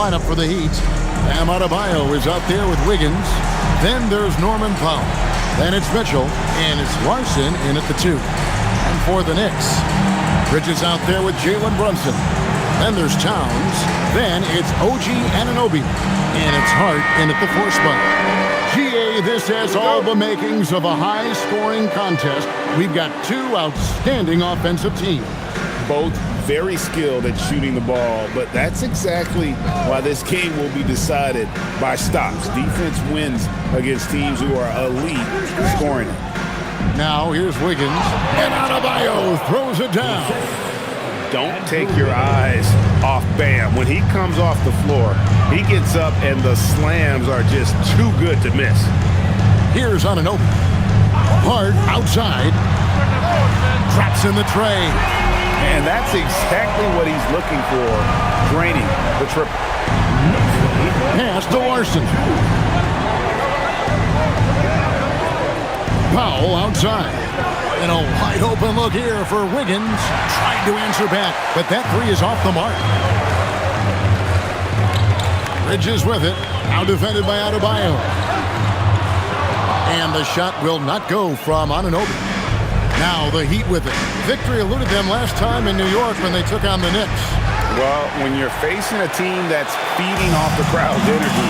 lineup for the Heat. Bam Adebayo is out there with Wiggins. Then there's Norman Powell. Then it's Mitchell, and it's Larson in at the 2. And for the Knicks, Bridges out there with Jalen Brunson. Then there's Towns. Then it's OG Anunoby. And it's Hart in at the 4 spot. GA, this has all the makings of a high-scoring contest. We've got 2 outstanding offensive teams. Both very skilled at shooting the ball, but that's exactly why this game will be decided by stops. Defense wins against teams who are elite scoring it. Now here's Wiggins, and Adebayo throws it down. Don't take your eyes off Bam. When he comes off the floor, he gets up and the slams are just too good to miss. Here's Anunoby. Hart outside. Traps in the tray. And that's exactly what he's looking for. Draining the triple. Pass to Larson. Powell outside. And a wide open look here for Wiggins. Trying to answer back, but that 3 is off the mark. Bridges with it. Now defended by Adebayo. And the shot will not go from Anunoby. Now the Heat with it. Victory eluded them last time in New York when they took on the Knicks. Well, when you're facing a team that's feeding off the crowd's energy,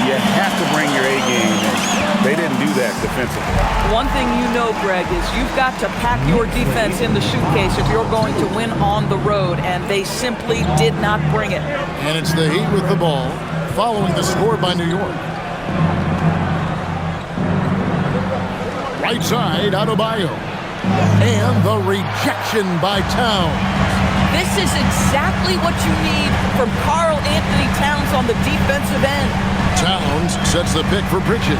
you have to bring your A game in. They didn't do that defensively. One thing you know, Greg, is you've got to pack your defense in the suitcase if you're going to win on the road, and they simply did not bring it. And it's the Heat with the ball, following the score by New York. Right side, Adebayo. And the rejection by Towns. This is exactly what you need from Karl Anthony Towns on the defensive end. Towns sets the pick for Bridges.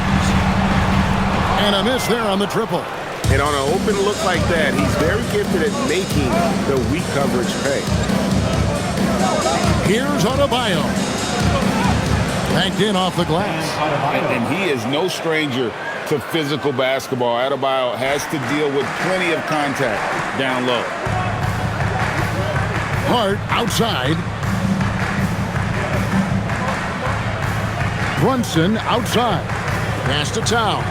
And a miss there on the triple. And on an open look like that, he's very gifted at making the weak coverage pay. Here's Adebayo. Banked in off the glass. And he is no stranger to physical basketball. Adebayo has to deal with plenty of contact down low. Hart outside. Brunson outside. Pass to Towns.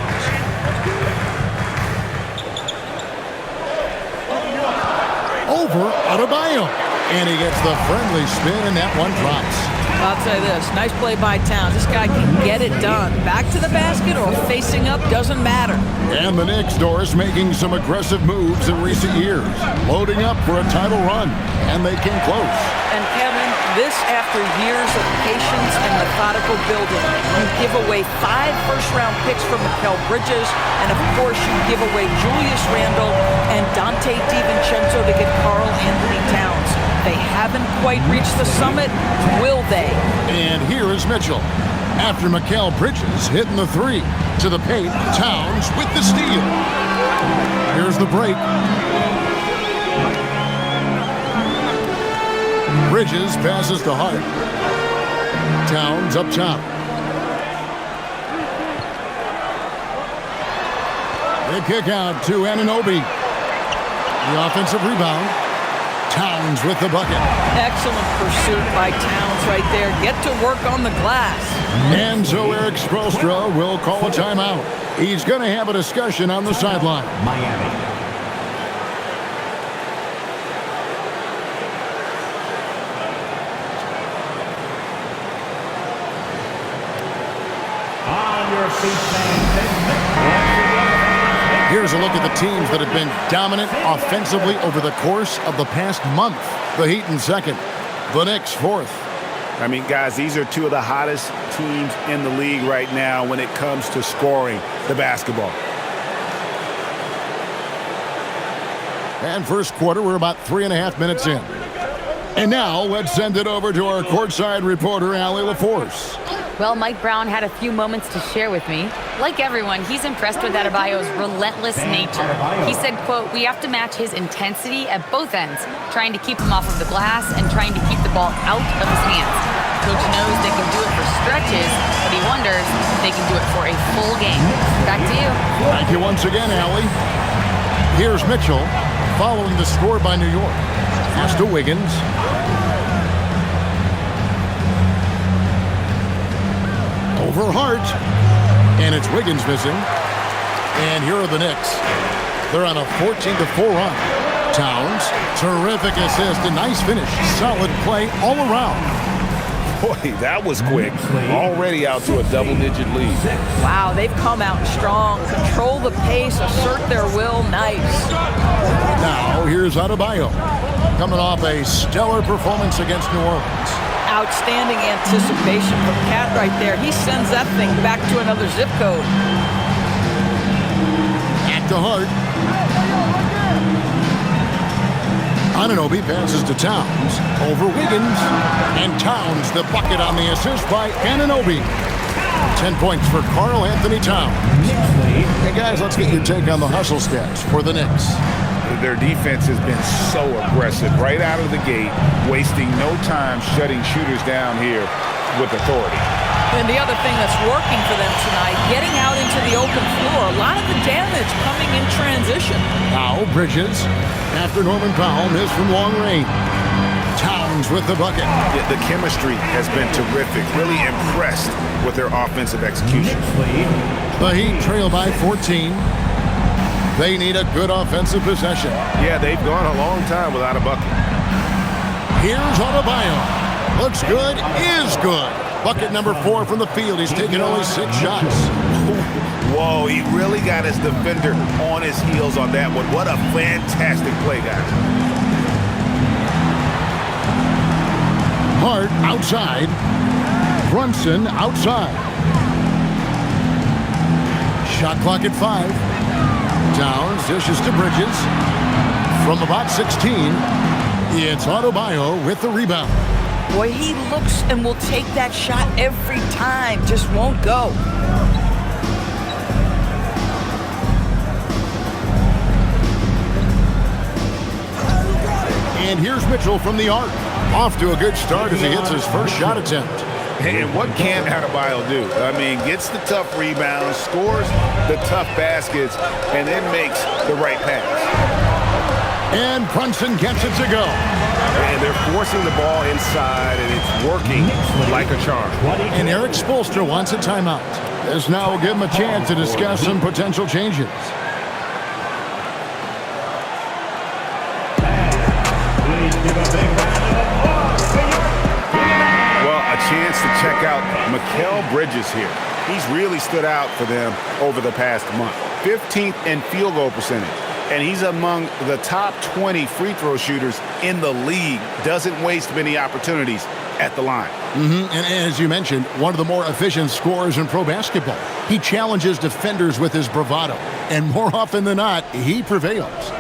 Over Adebayo. And he gets the friendly spin, and that one drops. I'll tell you this, nice play by Towns. This guy can get it done. Back to the basket or facing up, doesn't matter. And the Knicks, Doris, making some aggressive moves in recent years. Loading up for a title run, and they came close. And Kevin, this after years of patience and methodical building. You give away 5 first-round picks from Mikal Bridges, and of course you give away Julius Randle and Dante DiVincenzo to get Karl Anthony Towns. They haven't quite reached the summit, will they? And here is Mitchell. After Mikal Bridges hitting the 3. To the paint, Towns with the steal. Here's the break. Bridges passes to Hart. Towns up top. They kick out to Anunoby. The offensive rebound. Towns with the bucket. Excellent pursuit by Towns right there. Get to work on the glass. And so Eric Spoelstra will call a timeout. He's going to have a discussion on the sideline. Miami. On your feet, fans. Here's a look at the teams that have been dominant offensively over the course of the past month. The Heat in second. The Knicks fourth. I mean, guys, these are 2 of the hottest teams in the league right now when it comes to scoring the basketball. And first quarter, we're about 3.5 minutes in. And now, let's send it over to our courtside reporter, Allie LaForce. Well, Mike Brown had a few moments to share with me. Like everyone, he's impressed with Adebayo's relentless nature. He said, quote, "We have to match his intensity at both ends, trying to keep him off of the glass and trying to keep the ball out of his hands. Coach knows they can do it for stretches, but he wonders if they can do it for a full game." Back to you. Thank you once again, Allie. Here's Mitchell following the score by New York. Pass to Wiggins. over Hart. And it's Wiggins missing. And here are the Knicks. They're on a 14-4 run. Towns, terrific assist, a nice finish. Solid play all around. Boy, that was quick. Already out to a double-digit lead. Wow, they've come out strong. Control the pace, assert their will. Nice. Now, here's Adebayo. Coming off a stellar performance against New Orleans. Outstanding anticipation from Cat right there. He sends that thing back to another zip code. Back to Hart. Anunoby passes to Towns. Over Wiggins. And Towns, the bucket on the assist by Anunoby. 10 points for Karl Anthony Towns. Hey, guys, let's get your take on the hustle stats for the Knicks. Their defense has been so aggressive right out of the gate, wasting no time shutting shooters down here with authority. And the other thing that's working for them tonight, getting out into the open floor. A lot of the damage coming in transition. Now Bridges, after Norman Powell missed from long range. Towns with the bucket. The chemistry has been terrific. Really impressed with their offensive execution. The Heat trail by 14. They need a good offensive possession. Yeah, they've gone a long time without a bucket. Here's Adebayo. Looks good, is good. Bucket number 4 from the field. He's taken only 6 shots. Whoa, he really got his defender on his heels on that one. What a fantastic play, guys. Hart outside. Brunson outside. Shot clock at 5. Towns dishes to Bridges. From about 16, it's Adebayo with the rebound. Boy, he looks and will take that shot every time. Just won't go. And here's Mitchell from the arc. Off to a good start as he hits his first shot attempt. And what can Adebayo do? I mean, gets the tough rebounds, scores the tough baskets, and then makes the right pass. And Brunson gets it to go. And they're forcing the ball inside, and it's working like a charm. And Eric Spoelstra wants a timeout. This now will give him a chance to discuss some potential changes. Chance to check out Mikal Bridges here. He's really stood out for them over the past month. 15th in field goal percentage. And he's among the top 20 free throw shooters in the league. Doesn't waste many opportunities at the line. And as you mentioned, one of the more efficient scorers in pro basketball. He challenges defenders with his bravado. And more often than not, he prevails.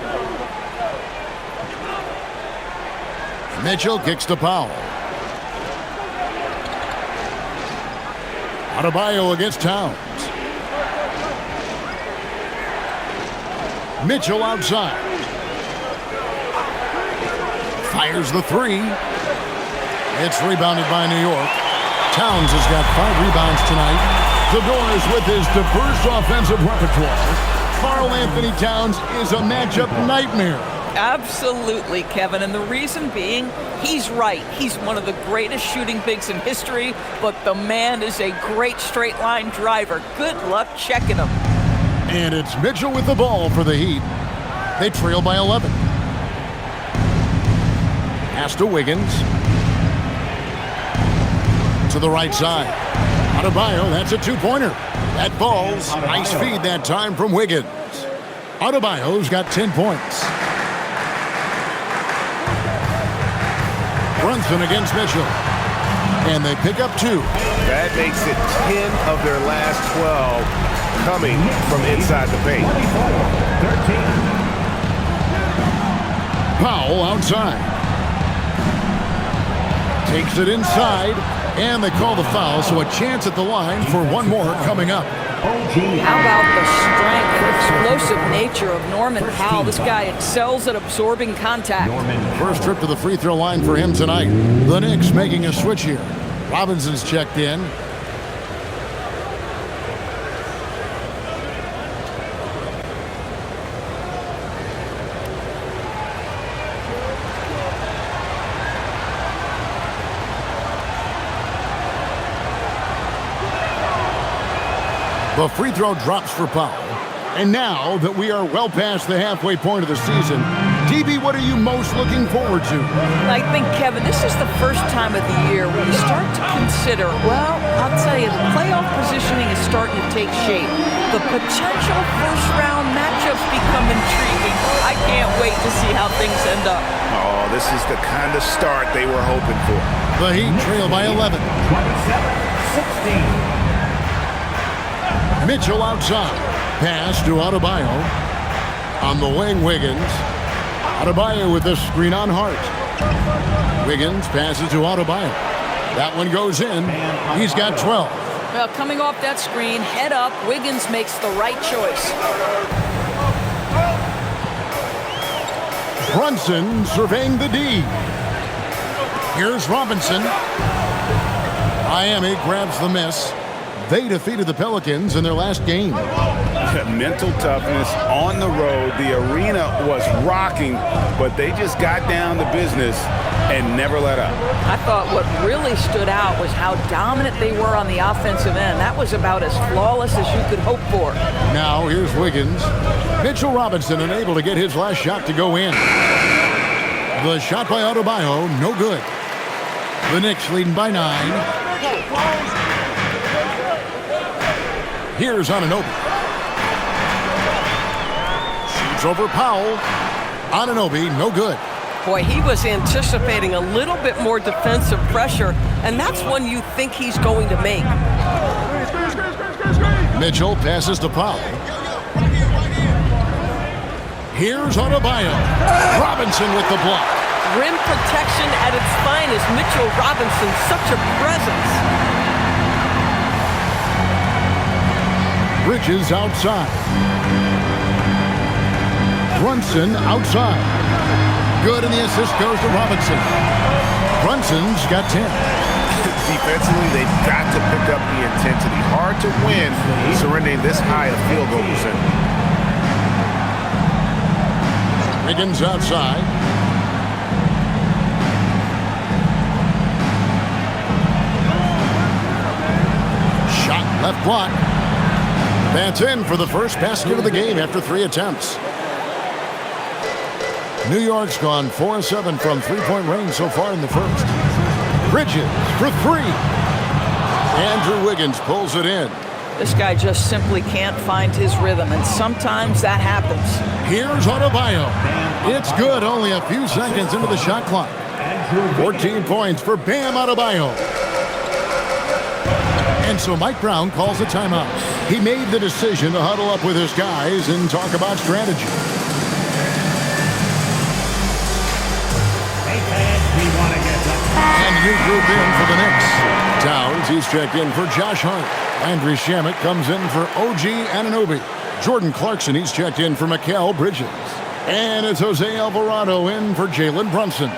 Mitchell kicks to Powell. Adebayo against Towns. Mitchell outside. Fires the 3. It's rebounded by New York. Towns has got 5 rebounds tonight. The Doors with his diverse offensive repertoire. Karl Anthony Towns is a matchup nightmare. Absolutely, Kevin. And the reason being, he's right. He's one of the greatest shooting bigs in history, but the man is a great straight-line driver. Good luck checking him. And it's Mitchell with the ball for the Heat. They trail by 11. Pass to Wiggins. To the right side. Adebayo, that's a 2-pointer. That falls. Nice feed that time from Wiggins. Adebayo's got 10 points. Brunson against Mitchell. And they pick up 2. That makes it 10 of their last 12 coming from inside the paint. Powell outside. Takes it inside. And they call the foul, so a chance at the line for one more coming up. How about the strength and explosive nature of Norman Powell? This guy excels at absorbing contact. First trip to the free throw line for him tonight. The Knicks making a switch here. Robinson's checked in. The free throw drops for Powell. And now that we are well past the halfway point of the season, DB, what are you most looking forward to? I think, Kevin, this is the first time of the year where you start to consider, well, I'll tell you, the playoff positioning is starting to take shape. The potential first-round matchups become intriguing. I can't wait to see how things end up. Oh, this is the kind of start they were hoping for. The Heat trail by 11. 27-16. Mitchell outside. Pass to Adebayo. On the wing, Wiggins. Adebayo with the screen on Hart. Wiggins passes to Adebayo. That one goes in. He's got 12. Well, coming off that screen, head up, Wiggins makes the right choice. Brunson surveying the D. Here's Robinson. Miami grabs the miss. They defeated the Pelicans in their last game. Mental toughness on the road. The arena was rocking, but they just got down to business and never let up. I thought what really stood out was how dominant they were on the offensive end. That was about as flawless as you could hope for. Now here's Wiggins. Mitchell Robinson unable to get his last shot to go in. The shot by Adebayo, no good. The Knicks leading by 9. Here's Anunoby. Shoots over Powell. Anunoby, no good. Boy, he was anticipating a little bit more defensive pressure, and that's one you think he's going to make. Mitchell passes to Powell. Here's Adebayo. Robinson with the block. Rim protection at its finest. Mitchell Robinson, such a presence. Bridges outside. Brunson outside. Good, and the assist goes to Robinson. Brunson's got 10. Defensively, they've got to pick up the intensity. Hard to win surrendering this high a field goal percentage. Wiggins outside. Shot left block. That's in for the first basket of the game after 3 attempts. New York's gone 4-7 from three-point range so far in the first. Bridges for 3. Andrew Wiggins pulls it in. This guy just simply can't find his rhythm, and sometimes that happens. Here's Adebayo. It's good, only a few seconds into the shot clock. 14 points for Bam Adebayo. And so Mike Brown calls a timeout. He made the decision to huddle up with his guys and talk about strategy. And new group in for the Knicks. Towns, he's checked in for Josh Hart. Landry Shamet comes in for OG Anunoby. Jordan Clarkson, he's checked in for Mikal Bridges. And it's Jose Alvarado in for Jalen Brunson.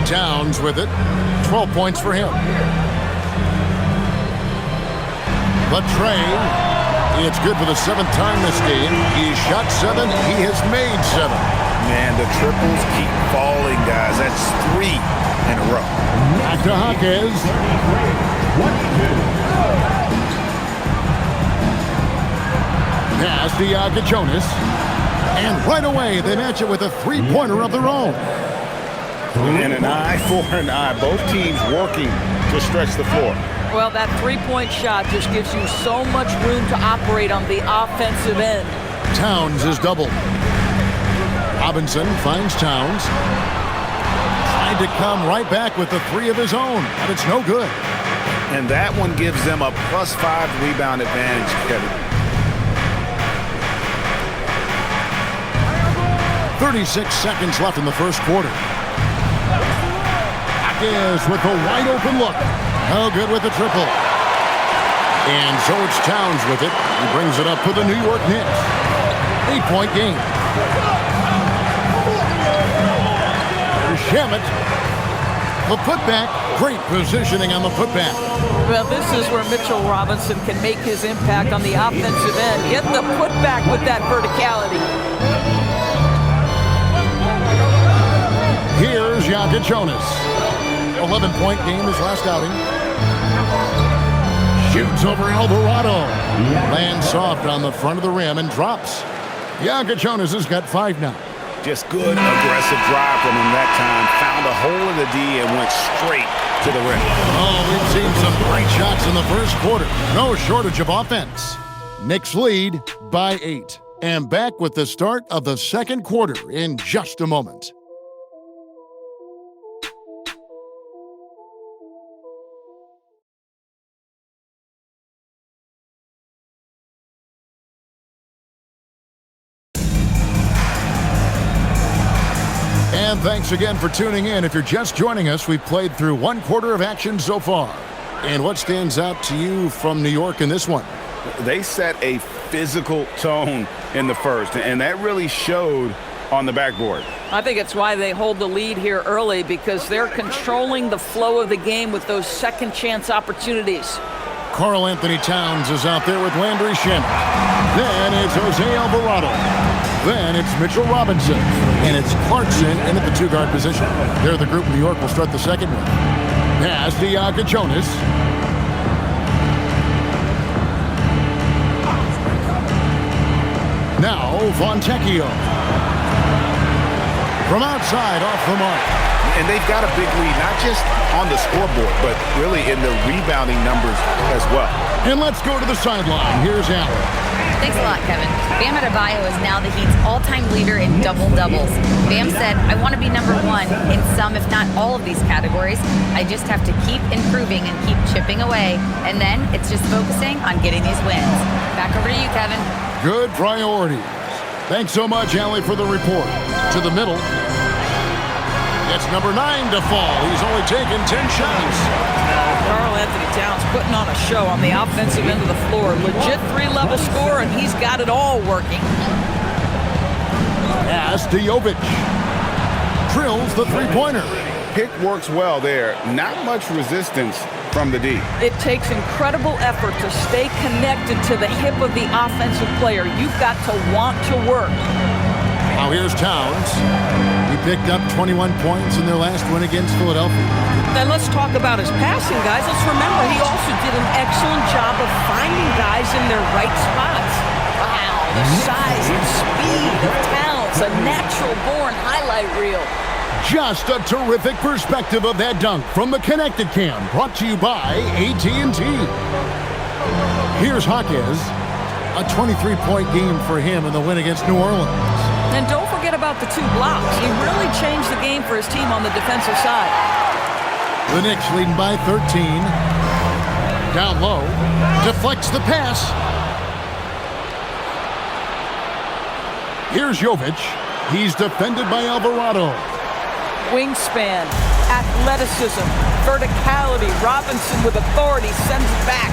Towns with it. 12 points for him. But Trey, it's good for the 7th time this game. He shot 7. He has made 7. Man, the triples keep falling, guys. That's 3 in a row. Back to Hawkins. Pass to Yaga Jonas. And right away, they match it with a three-pointer of their own. And an eye for an eye. Both teams working to stretch the floor. Well, that three-point shot just gives you so much room to operate on the offensive end. Towns is doubled. Robinson finds Towns. Tried to come right back with the 3 of his own, but it's no good. And that one gives them a +5 rebound advantage, Kevin. 36 seconds left in the first quarter. Is with a wide open look. No good with the triple. And so it's Towns with it. He brings it up for the New York Knicks. 8-point game. There's Shamet. The putback, great positioning on the putback. Well, this is where Mitchell Robinson can make his impact on the offensive end. Get the putback with that verticality. Here's Jonas. 11-point game his last outing. Shoots over Alvarado. Lands soft on the front of the rim and drops. Jonas has got 5 now. Just good, aggressive drive from him that time. Found a hole in the D and went straight to the rim. Oh, we've seen some great shots in the first quarter. No shortage of offense. Knicks lead by 8. And back with the start of the second quarter in just a moment. And thanks again for tuning in. If you're just joining us, we've played through 1 quarter of action so far. And what stands out to you from New York in this one? They set a physical tone in the first, and that really showed on the backboard. I think it's why they hold the lead here early, because they're controlling the flow of the game with those second chance opportunities. Karl Anthony Towns is out there with Landry Shamet. Then it's Jose Alvarado. Then it's Mitchell Robinson. And it's Clarkson in at the 2-guard position. They're the group New York will start the second with. Pass to Jonas. Now Fontecchio. From outside, off the mark. And they've got a big lead, not just on the scoreboard, but really in the rebounding numbers as well. And let's go to the sideline. Here's Allen. Thanks a lot, Kevin. Bam Adebayo is now the Heat's all-time leader in double-doubles. Bam said, I want to be number 1 in some, if not all of these categories. I just have to keep improving and keep chipping away. And then it's just focusing on getting these wins. Back over to you, Kevin. Good priorities. Thanks so much, Allie, for the report. To the middle. It's number 9 to fall. He's only taken 10 shots. Karl Anthony Towns putting on a show on the offensive end of the floor. Legit 3-level score, and he's got it all working. Pass to Jovic. Drills the 3-pointer. Pick works well there. Not much resistance from the D. It takes incredible effort to stay connected to the hip of the offensive player. You've got to want to work. Now here's Towns. He picked up 21 points in their last win against Philadelphia. Then let's talk about his passing, guys. Let's remember he also did an excellent job of finding guys in their right spots. Wow, the size and speed of Towns, a natural-born highlight reel. Just a terrific perspective of that dunk from the Connected Cam, brought to you by AT&T. Here's Jaquez. A 23-point game for him in the win against New Orleans. And don't forget about the 2 blocks. He really changed the game for his team on the defensive side. The Knicks leading by 13. Down low. Deflects the pass. Here's Jovic. He's defended by Alvarado. Wingspan, athleticism, verticality. Robinson with authority sends it back.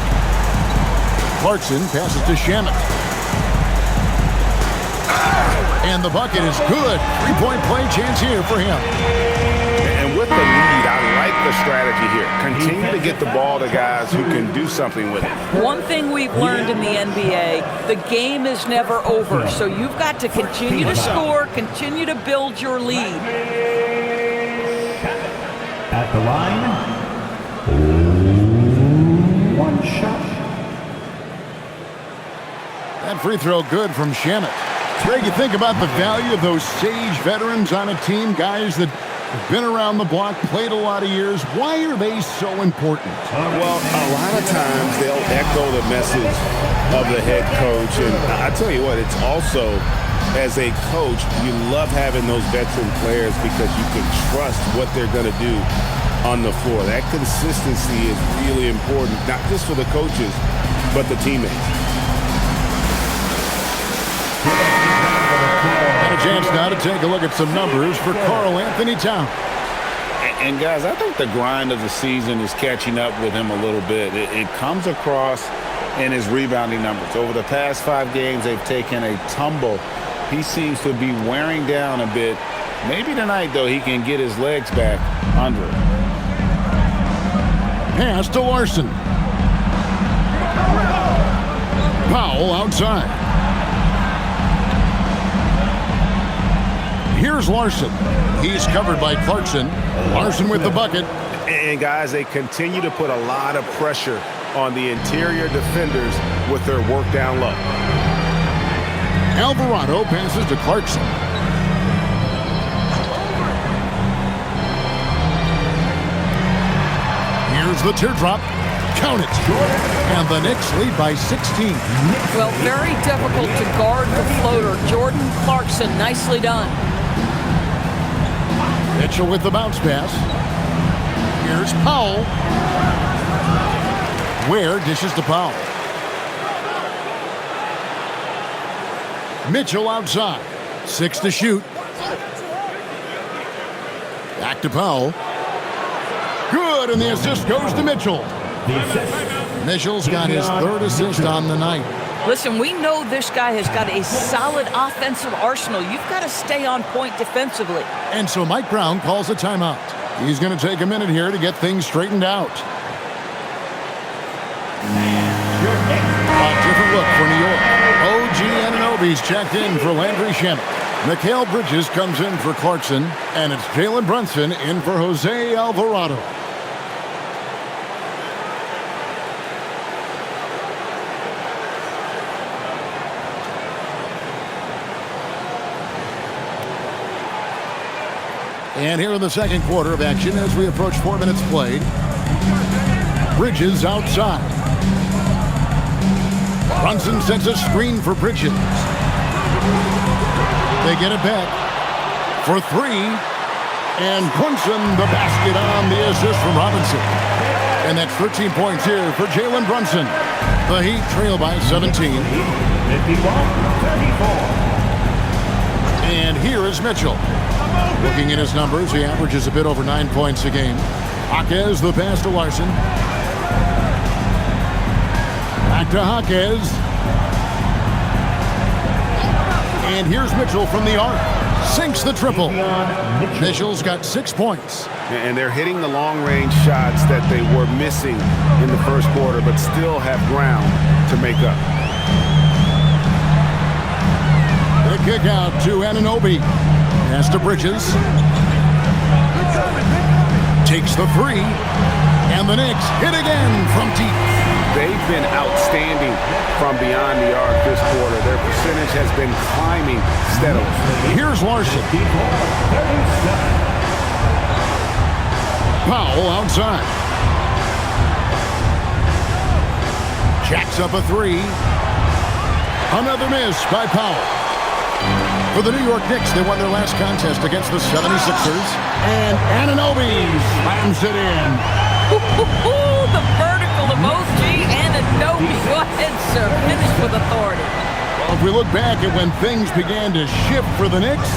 Clarkson passes to Shamet. And the bucket is good. 3-point play chance here for him. And with the lead, I like the strategy here. Continue to get the ball to guys who can do something with it. One thing we've learned in the NBA, the game is never over. So you've got to continue to score, continue to build your lead. At the line, 1 shot. That free throw good from Shamet. Greg, you think about the value of those sage veterans on a team, guys that have been around the block, played a lot of years. Why are they so important? Well, a lot of times they'll echo the message of the head coach. And I tell you what, it's also, as a coach, you love having those veteran players because you can trust what they're going to do on the floor. That consistency is really important, not just for the coaches, but the teammates. And a chance now to take a look at some numbers for Karl Anthony Towns. And guys, I think the grind of the season is catching up with him a little bit. It comes across in his rebounding numbers. Over the past 5 games, they've taken a tumble. He seems to be wearing down a bit. Maybe tonight, though, he can get his legs back under it. Pass to Larson. Powell outside. Here's Larson. He's covered by Clarkson. Larson with the bucket. And guys, they continue to put a lot of pressure on the interior defenders with their work down low. Alvarado passes to Clarkson. Here's the teardrop. Count it. And the Knicks lead by 16. Well, very difficult to guard the floater. Jordan Clarkson, nicely done. Mitchell with the bounce pass. Here's Powell. Ware dishes to Powell. Mitchell outside. 6 to shoot. Back to Powell. Good, and the assist goes to Mitchell. Mitchell's got his 3rd assist on the night. Listen, we know this guy has got a solid offensive arsenal. You've got to stay on point defensively. And so Mike Brown calls a timeout. He's going to take a minute here to get things straightened out. A different look for New York. OG Anunoby's checked in for Landry Shamet. Mikal Bridges comes in for Clarkson, and it's Jalen Brunson in for Jose Alvarado. And here in the second quarter of action as we approach 4 minutes played. Bridges outside. Brunson sets a screen for Bridges. They get it back for 3. And Brunson the basket on the assist from Robinson. And that's 13 points here for Jalen Brunson. The Heat trail by 17. 51-34. And here is Mitchell. Looking at his numbers, he averages a bit over 9 points a game. Jaquez the pass to Larson. Back to Jaquez. And here's Mitchell from the arc. Sinks the triple. Mitchell's got 6 points. And they're hitting the long-range shots that they were missing in the first quarter, but still have ground to make up. The kick out to Anunoby. Pass to Bridges. Takes the 3. And the Knicks hit again from deep. They've been outstanding from beyond the arc this quarter. Their percentage has been climbing steadily. Here's Larson. Powell outside. Jacks up a 3. Another miss by Powell. For the New York Knicks, they won their last contest against the 76ers. And Anunoby slams it in. The vertical of OG Anunoby. Go ahead, sir. Finish with authority. Well, if we look back at when things began to shift for the Knicks,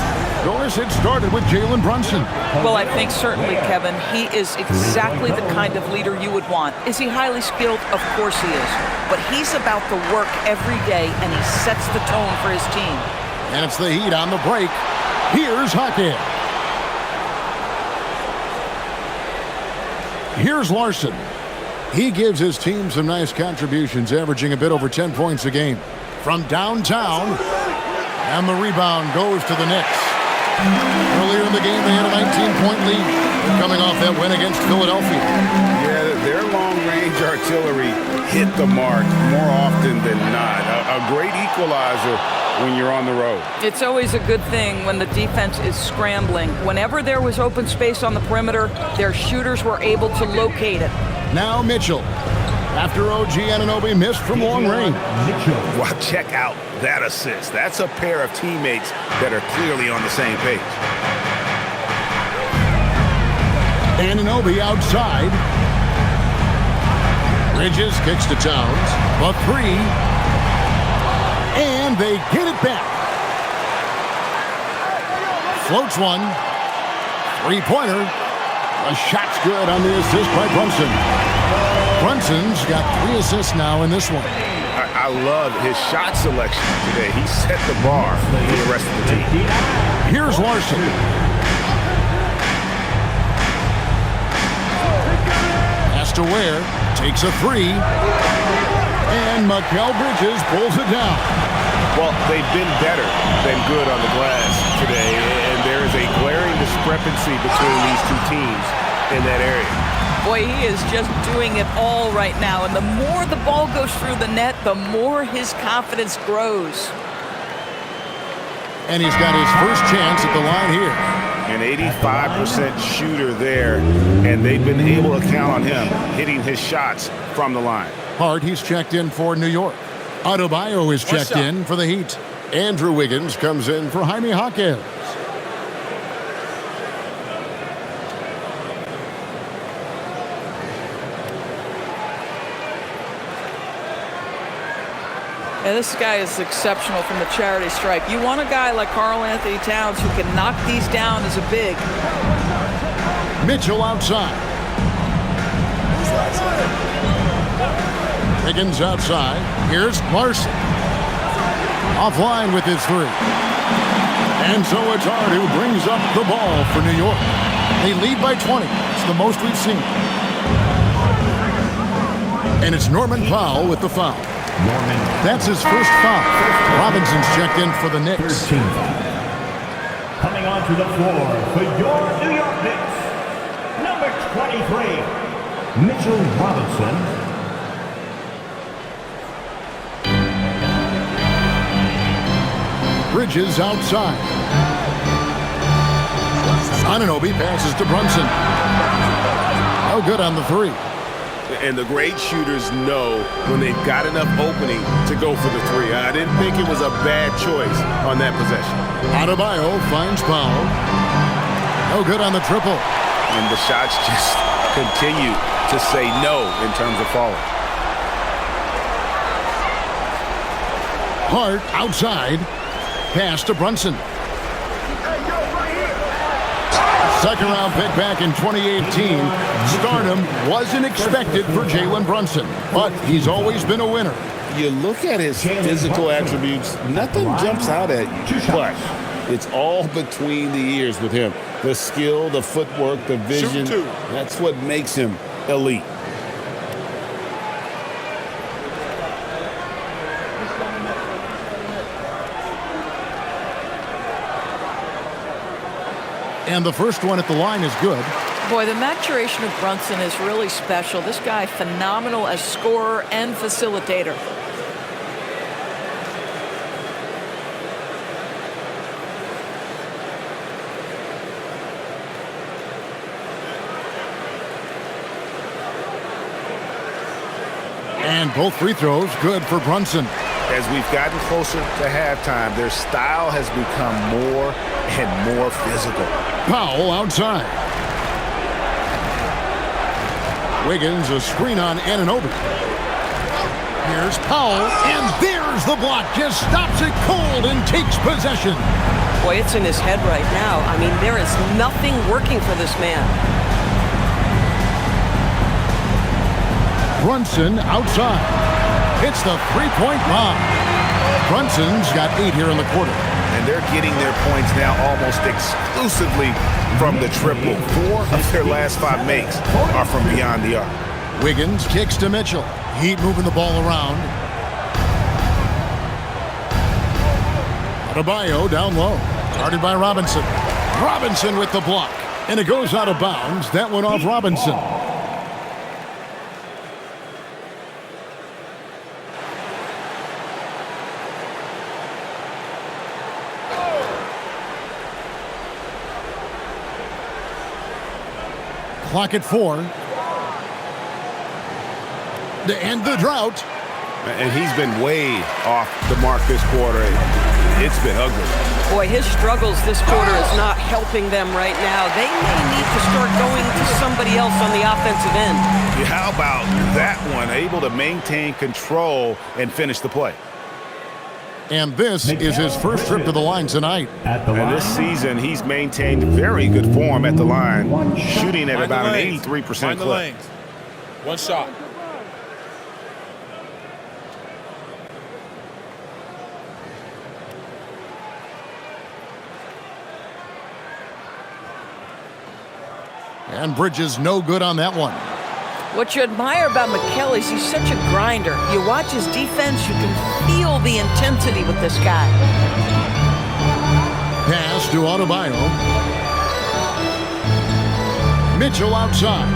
Doris, it started with Jalen Brunson. Well, I think certainly, Kevin, he is exactly the kind of leader you would want. Is he highly skilled? Of course he is. But he's about the work every day, and he sets the tone for his team. And it's the Heat on the break. Here's Jaquez. Here's Larson. He gives his team some nice contributions, averaging a bit over 10 points a game. From downtown, and the rebound goes to the Knicks. Earlier in the game, they had a 19-point lead, coming off that win against Philadelphia. Yeah, their long-range artillery hit the mark more often than not. A great equalizer when you're on the road. It's always a good thing when the defense is scrambling. Whenever there was open space on the perimeter, their shooters were able to locate it. Now Mitchell. After OG Anunoby missed from long range. Well, check out that assist. That's a pair of teammates that are clearly on the same page. Anunoby outside. Bridges kicks to Towns. A 3. And they get it back. Floats one. 3-pointer. A shot's good on the assist by Brunson. Brunson's got 3 assists now in this one. I love his shot selection today. He set the bar for the rest of the team. Here's Larson. Pass Pass to Ware. Takes a three. And Mikal Bridges pulls it down. Well, they've been better than good on the glass today, and there is a glaring discrepancy between these two teams in that area. Boy, he is just doing it all right now. And the more the ball goes through the net, the more his confidence grows. And he's got his first chance at the line here. An 85% shooter there, and they've been able to count on him hitting his shots from the line. Hart, he's checked in for New York. Adebayo is checked in for the Heat. Andrew Wiggins comes in for Jaime Jaquez. Yeah, this guy is exceptional from the charity stripe. You want a guy like Karl Anthony Towns who can knock these down as a big. Mitchell outside. Wiggins outside. Here's Larson. Offline with his three. And so it's Hart who brings up the ball for New York. They lead by 20. It's the most we've seen. And it's Norman Powell with the foul. That's his first foul. Robinson's checked in for the Knicks. Coming onto the floor for your New York Knicks, number 23, Mitchell Robinson. Bridges outside. Anunoby passes to Brunson. No good on the three. And the great shooters know when they've got enough opening to go for the three. I didn't think it was a bad choice on that possession. Adebayo finds Powell. No good on the triple. And the shots just continue to say no in terms of falling. Hart outside. Pass to Brunson. Second round pick back in 2018. Stardom wasn't expected for Jalen Brunson, but he's always been a winner. You look at his physical attributes, nothing jumps out at you, but it's all between the ears with him. The skill, the footwork, the vision, that's what makes him elite. And the first one at the line is good. Boy, the maturation of Brunson is really special. This guy, phenomenal as scorer and facilitator. And both free throws good for Brunson. As we've gotten closer to halftime, their style has become more and more physical. Powell outside. Wiggins, a screen on Anunoby. Here's Powell, and there's the block. Just stops it cold and takes possession. Boy, it's in his head right now. I mean, there is nothing working for this man. Brunson outside. Hits the three-point bomb. Brunson's got 8 here in the quarter. And they're getting their points now almost exclusively from the triple. 4 of their last 5 makes are from beyond the arc. Wiggins kicks to Mitchell. Heat moving the ball around. Adebayo down low. Guarded by Robinson. Robinson with the block. And it goes out of bounds. That went off Robinson. Clock at 4. To end the drought. And he's been way off the mark this quarter. It's been ugly. Boy, his struggles this quarter is not helping them right now. They may need to start going to somebody else on the offensive end. Yeah, how about that one? Able to maintain control and finish the play. And this is his first trip to the line tonight. And this season, he's maintained very good form at the line, shooting at about an 83% clip. One shot. And Bridges no good on that one. What you admire about McKell is he's such a grinder. You watch his defense, you can feel the intensity with this guy. Pass to Adebayo. Mitchell outside.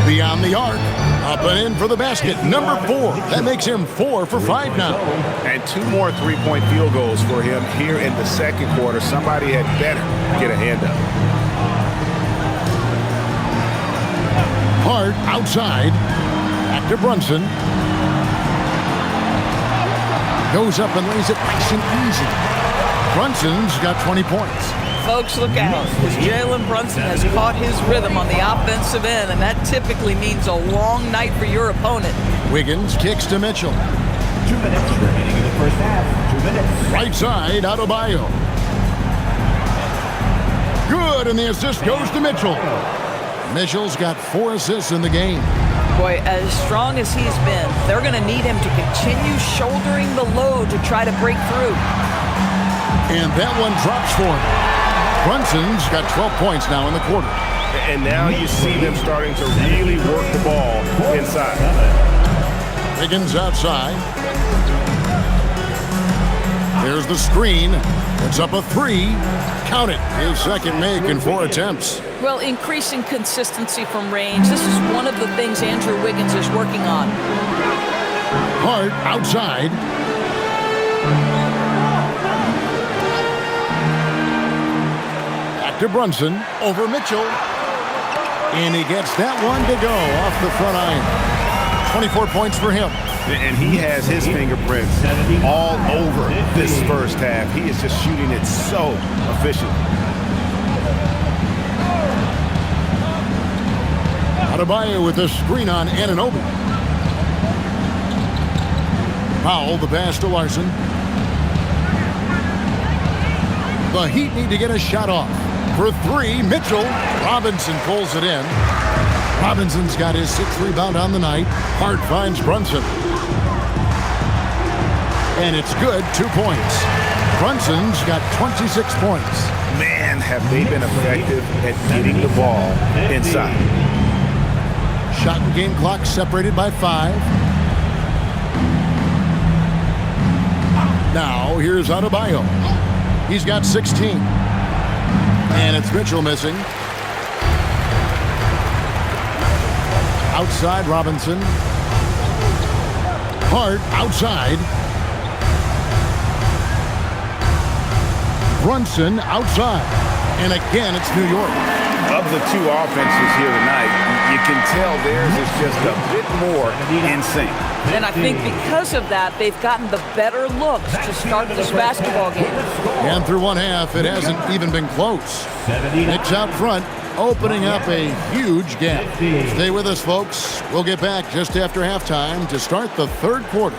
Beyond the arc. Up and in for the basket. Number 4. That makes him 4 for 5 now. And 2 more three-point field goals for him here in the second quarter. Somebody had better get a hand up. Hart outside. Back to Brunson. Goes up and lays it nice and easy. Brunson's got 20 points. Folks, look out, because Jalen Brunson has caught his rhythm on the offensive end, and that typically means a long night for your opponent. Wiggins kicks to Mitchell. 2 minutes remaining in the first half. 2 minutes. Right side, Adebayo. Good, and the assist goes to Mitchell. Mitchell's got 4 assists in the game. Boy, as strong as he's been, they're going to need him to continue shouldering the load to try to break through. And that one drops for him. Brunson's got 12 points now in the quarter. And now you see them starting to really work the ball inside. Wiggins outside. There's the screen. It's up a 3. Count it. His second make in 4 attempts. Well, increasing consistency from range. This is one of the things Andrew Wiggins is working on. Hart outside. Back to Brunson. Over Mitchell. And he gets that one to go off the front iron. 24 points for him. And he has his fingerprints all over this first half. He is just shooting it so efficient. Adebayo with a screen on Anunoby. Powell, the pass to Larson. The Heat need to get a shot off. For 3, Mitchell. Robinson pulls it in. Robinson's got his 6th rebound on the night. Hart finds Brunson. And it's good, 2 points. Brunson's got 26 points. Man, have they been effective at getting the ball inside. Shot and game clock separated by 5. Now, here's Adebayo. He's got 16. And it's Mitchell missing. Outside, Robinson. Hart outside. Brunson outside. And again, it's New York. Of the 2 offenses here tonight, you can tell theirs is just a bit more in sync. And I think because of that, they've gotten the better looks to start this basketball game. And through one half, it hasn't even been close. Knicks out front, opening up a huge gap. Stay with us, folks. We'll get back just after halftime to start the third quarter.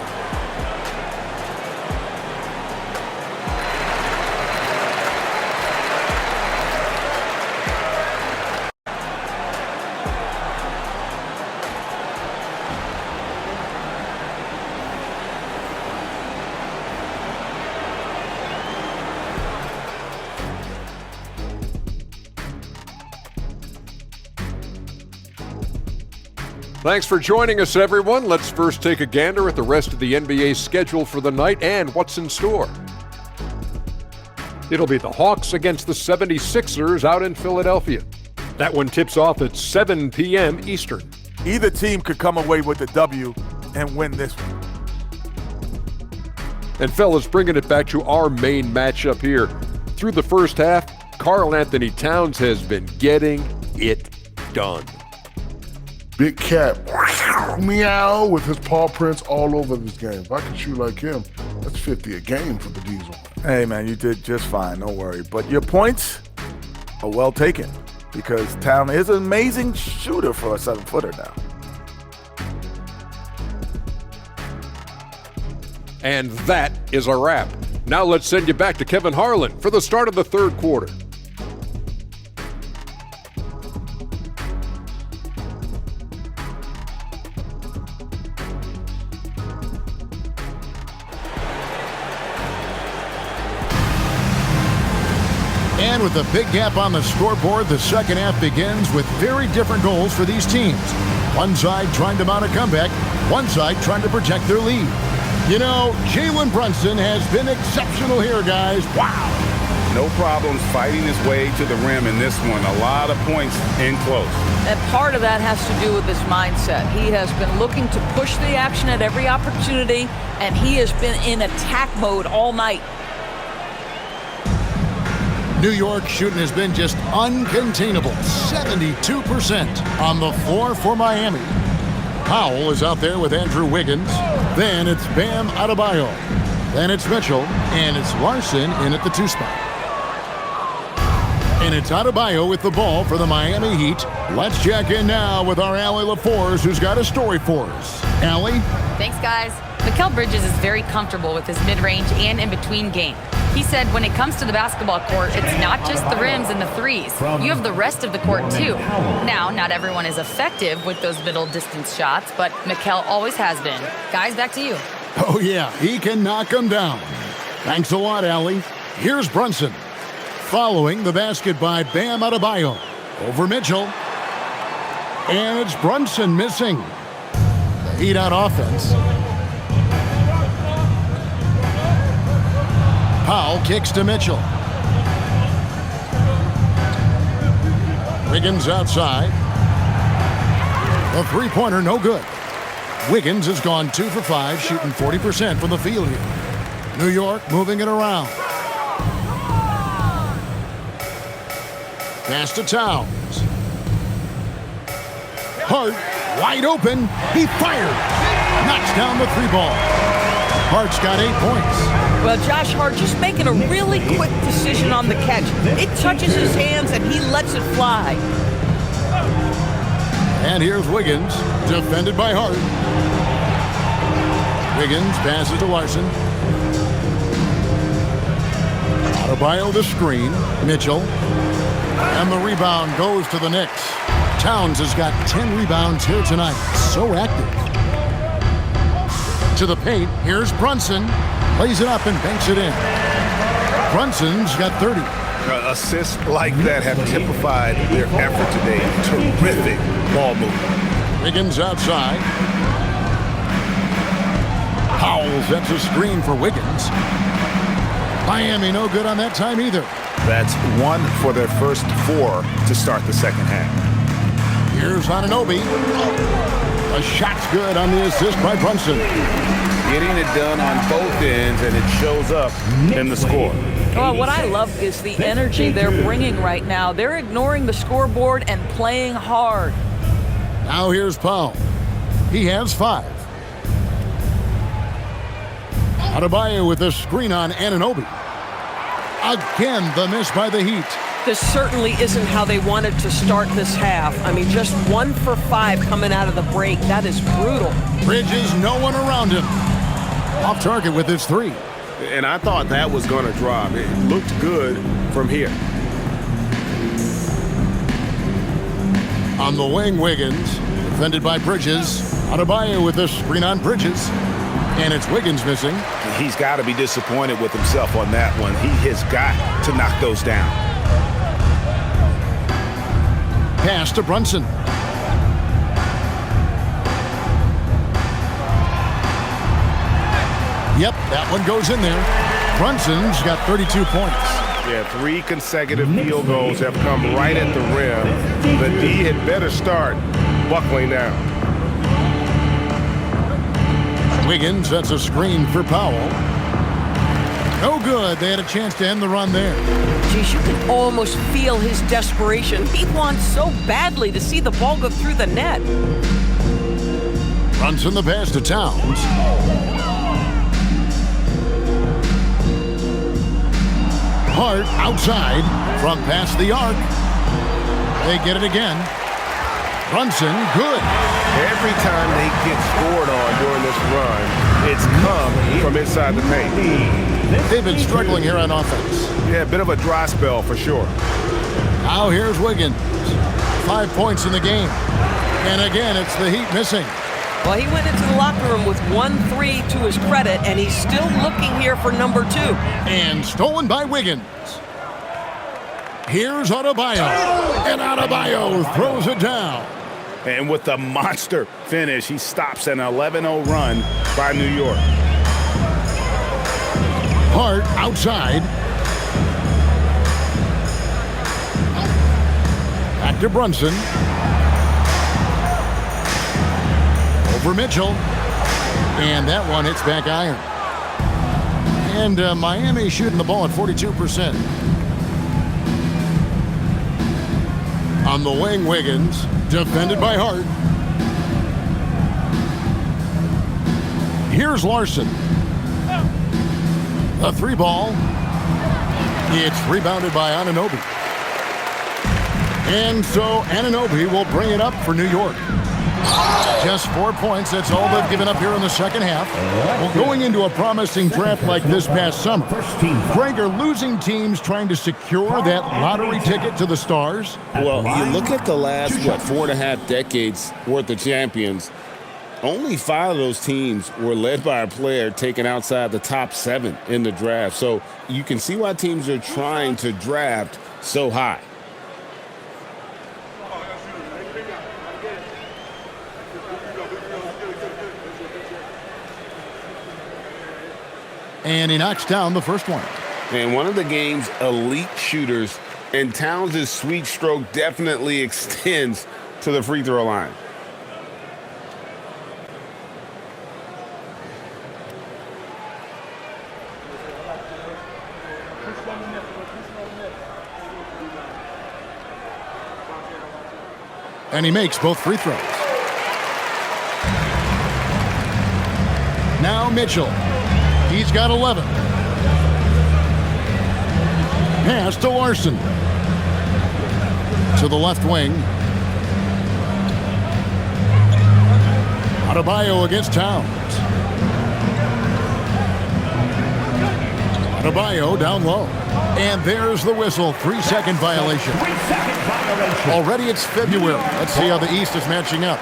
Thanks for joining us, everyone. Let's first take a gander at the rest of the NBA schedule for the night and what's in store. It'll be the Hawks against the 76ers out in Philadelphia. That one tips off at 7 p.m. Eastern. Either team could come away with the W and win this one. And fellas, bringing it back to our main matchup here. Through the first half, Karl Anthony Towns has been getting it done. Big cat, meow, with his paw prints all over this game. If I can shoot like him, that's 50 a game for the Diesel. Hey, man, you did just fine. Don't worry. But your points are well taken because Town is an amazing shooter for a 7-footer now. And that is a wrap. Now let's send you back to Kevin Harlan for the start of the third quarter. And with a big gap on the scoreboard, the second half begins with very different goals for these teams. One side trying to mount a comeback, one side trying to protect their lead. You know, Jalen Brunson has been exceptional here, guys. Wow. No problems fighting his way to the rim in this one. A lot of points in close. And part of that has to do with his mindset. He has been looking to push the action at every opportunity, and he has been in attack mode all night. New York shooting has been just uncontainable. 72% on the floor for Miami. Powell is out there with Andrew Wiggins. Then it's Bam Adebayo. Then it's Mitchell, and it's Larson in at the 2 spot. And it's Adebayo with the ball for the Miami Heat. Let's check in now with our Allie LaForce, who's got a story for us. Allie? Thanks, guys. Mikal Bridges is very comfortable with his mid-range and in-between game. He said when it comes to the basketball court, it's not just the rims and the threes. You have the rest of the court, too. Now, not everyone is effective with those middle-distance shots, but Mikal always has been. Guys, back to you. Oh, yeah, he can knock them down. Thanks a lot, Allie. Here's Brunson. Following the basket by Bam Adebayo. Over Mitchell. And it's Brunson missing. The Heat on offense. Powell kicks to Mitchell. Wiggins outside. The three-pointer no good. Wiggins has gone 2 for 5, shooting 40% from the field here. New York moving it around. Pass to Towns. Hart, wide open. He fired. Knocks down the 3-ball. Hart's got 8 points. Well, Josh Hart just making a really quick decision on the catch. It touches his hands and he lets it fly. And here's Wiggins, defended by Hart. Wiggins passes to Larson. Adebayo the screen. Mitchell. And the rebound goes to the Knicks. Towns has got 10 rebounds here tonight. So active. To the paint. Here's Brunson. Lays it up and banks it in. Brunson's got 30. Assists like that have typified their effort today. Terrific ball movement. Wiggins outside. Powell sets a screen for Wiggins. Miami no good on that time either. That's 1 for their first 4 to start the second half. Here's Anunoby. A shot's good on the assist by Brunson. Getting it done on both ends, and it shows up in the score. Well, what I love is the energy they're bringing right now. They're ignoring the scoreboard and playing hard. Now here's Powell. He has 5. Adebayo with a screen on Anunoby. Again, the miss by the Heat. This certainly isn't how they wanted to start this half. I mean, just 1 for 5 coming out of the break. That is brutal. Bridges, no one around him. Off target with his 3. And I thought that was going to drop. It looked good from here. On the wing, Wiggins, defended by Bridges. Adebayo with a screen on Bridges. And it's Wiggins missing. He's got to be disappointed with himself on that one. He has got to knock those down. Pass to Brunson. Yep, that one goes in there. Brunson's got 32 points. Yeah, 3 consecutive field goals have come right at the rim. The D had better start buckling down. Wiggins sets a screen for Powell. No good. They had a chance to end the run there. Geez, you can almost feel his desperation. He wants so badly to see the ball go through the net. Brunson the pass to Towns. Hart outside from past the arc. They get it again. Brunson, good. Every time they get scored on during this run, it's come from inside the paint. They've been struggling here on offense. Yeah, a bit of a dry spell for sure. Now here's Wiggins. 5 points in the game. And again, it's the Heat missing. Well, he went into the locker room with 1 3 to his credit, and he's still looking here for number 2. And stolen by Wiggins. Here's Adebayo. And Adebayo throws it down. And with a monster finish, he stops an 11-0 run by New York. Hart outside. Back to Brunson. Over Mitchell. And that one hits back iron. And Miami shooting the ball at 42%. On the wing, Wiggins. Defended by Hart. Here's Larson. The three ball. It's rebounded by Anunoby. And so Anunoby will bring it up for New York. Just 4 points. That's all they've given up here in the second half. Well, going into a promising draft like this past summer, Greg, are losing teams trying to secure that lottery ticket to the stars? Well, you look at the last, 4.5 decades worth of champions, only 5 of those teams were led by a player taken outside the top 7 in the draft. So you can see why teams are trying to draft so high. And he knocks down the first one. And one of the game's elite shooters, and Towns' sweet stroke definitely extends to the free throw line. And he makes both free throws. Now Mitchell. He's got 11. Pass to Larson. To the left wing. Adebayo against Towns. Adebayo down low. And there's the whistle. 3-second violation. Already it's February. Let's see how the East is matching up.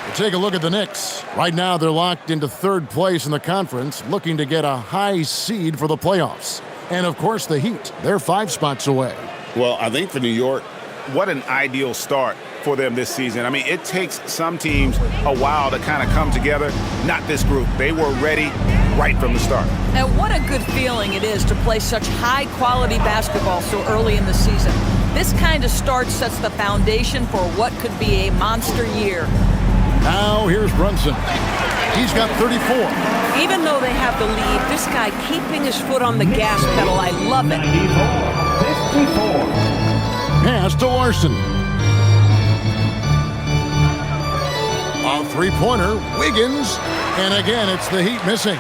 We'll take a look at the Knicks. Right now they're locked into 3rd place in the conference, looking to get a high seed for the playoffs. And of course the Heat, they're 5 spots away. Well, I think for New York, what an ideal start for them this season. I mean, it takes some teams a while to kind of come together. Not this group. They were ready right from the start. And what a good feeling it is to play such high-quality basketball so early in the season. This kind of start sets the foundation for what could be a monster year. Now here's Brunson. He's got 34. Even though they have the lead, this guy keeping his foot on the gas pedal, I love it. 54. Pass to Larson. A three-pointer, Wiggins. And again, it's the Heat missing.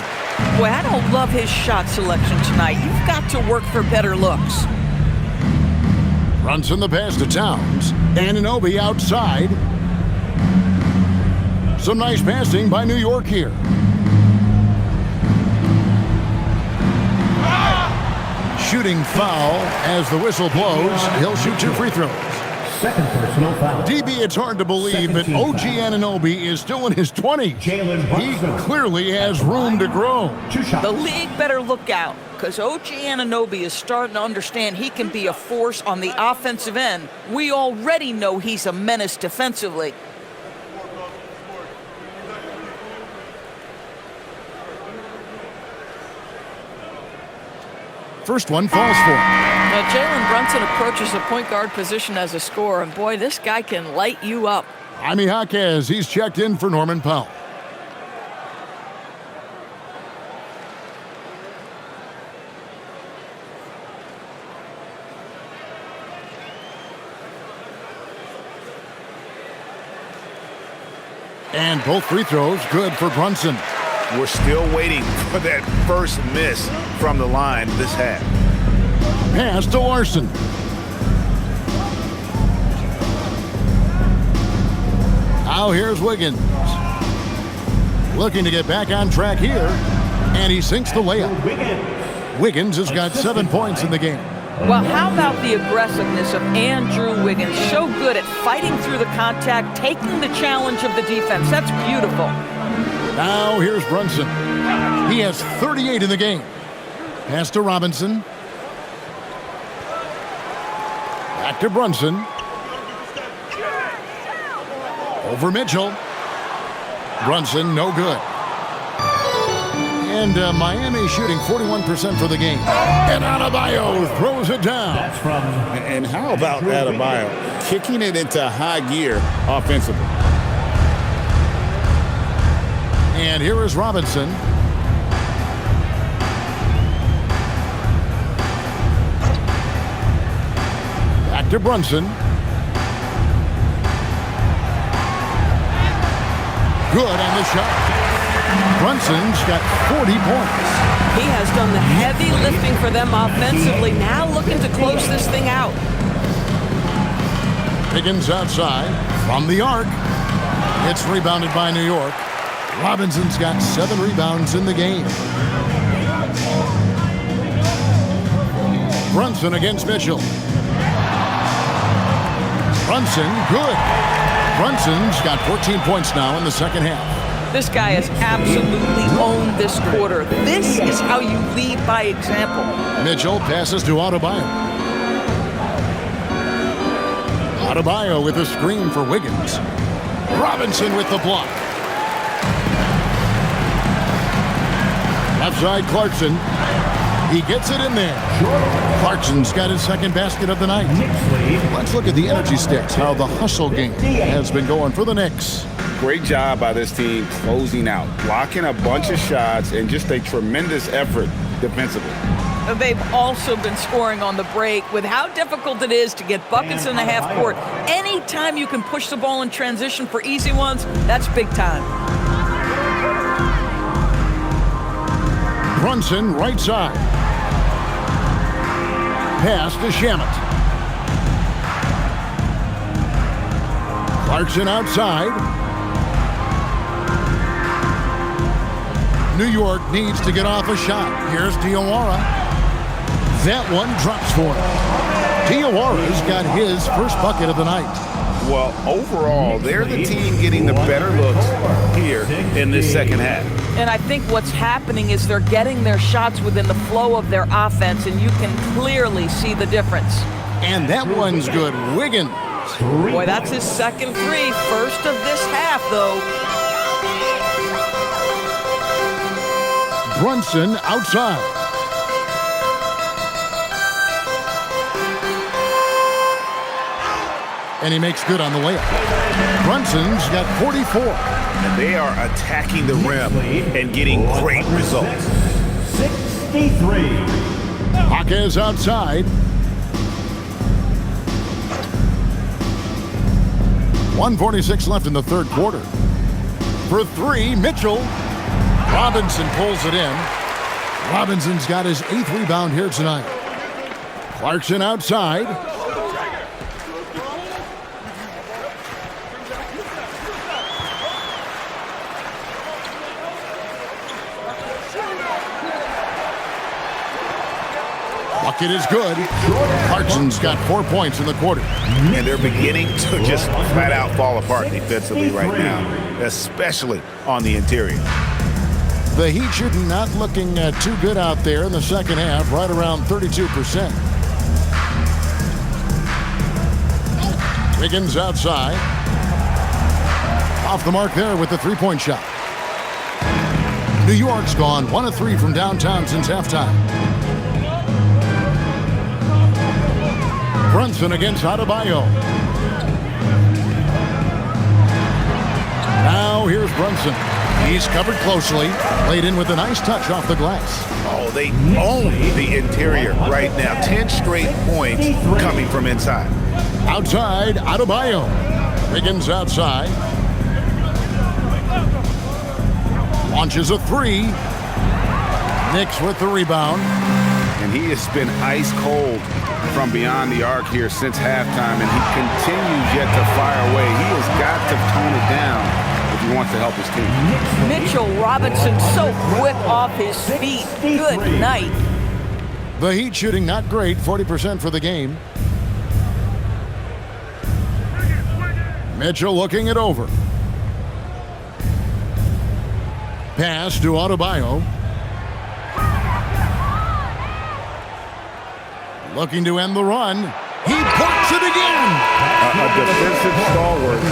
Boy, I don't love his shot selection tonight. You've got to work for better looks. Brunson the pass to Towns. Anunoby outside. Some nice passing by New York here. Shooting foul as the whistle blows. He'll shoot 2 free throws. Second personal foul. DB, it's hard to believe that OG Anunoby is still in his 20s. He clearly has room to grow. The league better look out, because OG Anunoby is starting to understand he can be a force on the offensive end. We already know he's a menace defensively. First one falls for him. Now, Jalen Brunson approaches the point guard position as a scorer, and boy, this guy can light you up. Jaime Jaquez, he's checked in for Norman Powell. And both free throws good for Brunson. We're still waiting for that first miss from the line this half. Pass to Larson. Now here's Wiggins. Looking to get back on track here. And he sinks the layup. Wiggins has got 7 points in the game. Well, how about the aggressiveness of Andrew Wiggins? So good at fighting through the contact, taking the challenge of the defense. That's beautiful. Now here's Brunson. He has 38 in the game. Pass to Robinson. Back to Brunson. Over Mitchell. Brunson, no good. And Miami shooting 41% for the game. And Adebayo throws it down. That's from. And how about Adebayo kicking it into high gear offensively? And here is Robinson. Back to Brunson. Good, and the shot. Brunson's got 40 points. He has done the heavy lifting for them offensively. Now looking to close this thing out. Higgins outside from the arc. It's rebounded by New York. Robinson's got 7 rebounds in the game. Brunson against Mitchell. Brunson, good. Brunson's got 14 points now in the second half. This guy has absolutely owned this quarter. This is how you lead by example. Mitchell passes to Adebayo. Adebayo with a screen for Wiggins. Robinson with the block. Left side, Clarkson. He gets it in there. Clarkson's got his second basket of the night. Let's look at the energy stats, how the hustle game has been going for the Knicks. Great job by this team closing out, blocking a bunch of shots, and just a tremendous effort defensively. They've also been scoring on the break. With how difficult it is to get buckets in the half court, anytime you can push the ball in transition for easy ones, that's big time. Brunson, right side. Pass to Shamet. Clarkson outside. New York needs to get off a shot. Here's Diawara. That one drops for him. Diawara's got his first bucket of the night. Well, overall, they're the team getting the better looks here in this second half. And I think what's happening is they're getting their shots within the flow of their offense, and you can clearly see the difference. And that one's good. Wiggins. Boy, that's his second three. First of this half, though. Brunson outside. And he makes good on the layup. Brunson's got 44. And they are attacking the rim and getting great results. 63. Hawkes outside. 1:46 left in the third quarter. For three, Mitchell. Robinson pulls it in. Robinson's got his 8th rebound here tonight. Clarkson outside. Bucket is good. Clarkson's got 4 points in the quarter. And they're beginning to just flat out fall apart defensively right now, especially on the interior. The Heat shooting not looking too good out there in the second half, right around 32%. Wiggins outside. Off the mark there with the three-point shot. New York's gone 1 of 3 from downtown since halftime. Brunson against Adebayo. Now here's Brunson. He's covered closely. Laid in with a nice touch off the glass. Oh, they own the interior right now. 10 straight points coming from inside. Outside, Adebayo. Wiggins outside. Launches a three. Knicks with the rebound. And he has been ice cold from beyond the arc here since halftime, and he continues yet to fire away. He has got to tone it down if he wants to help his team. Mitchell Robinson so quick off his feet. Good night. The Heat shooting not great, 40% for the game. Mitchell looking it over. Pass to Adebayo. Looking to end the run. He blocks it again. A defensive stalwart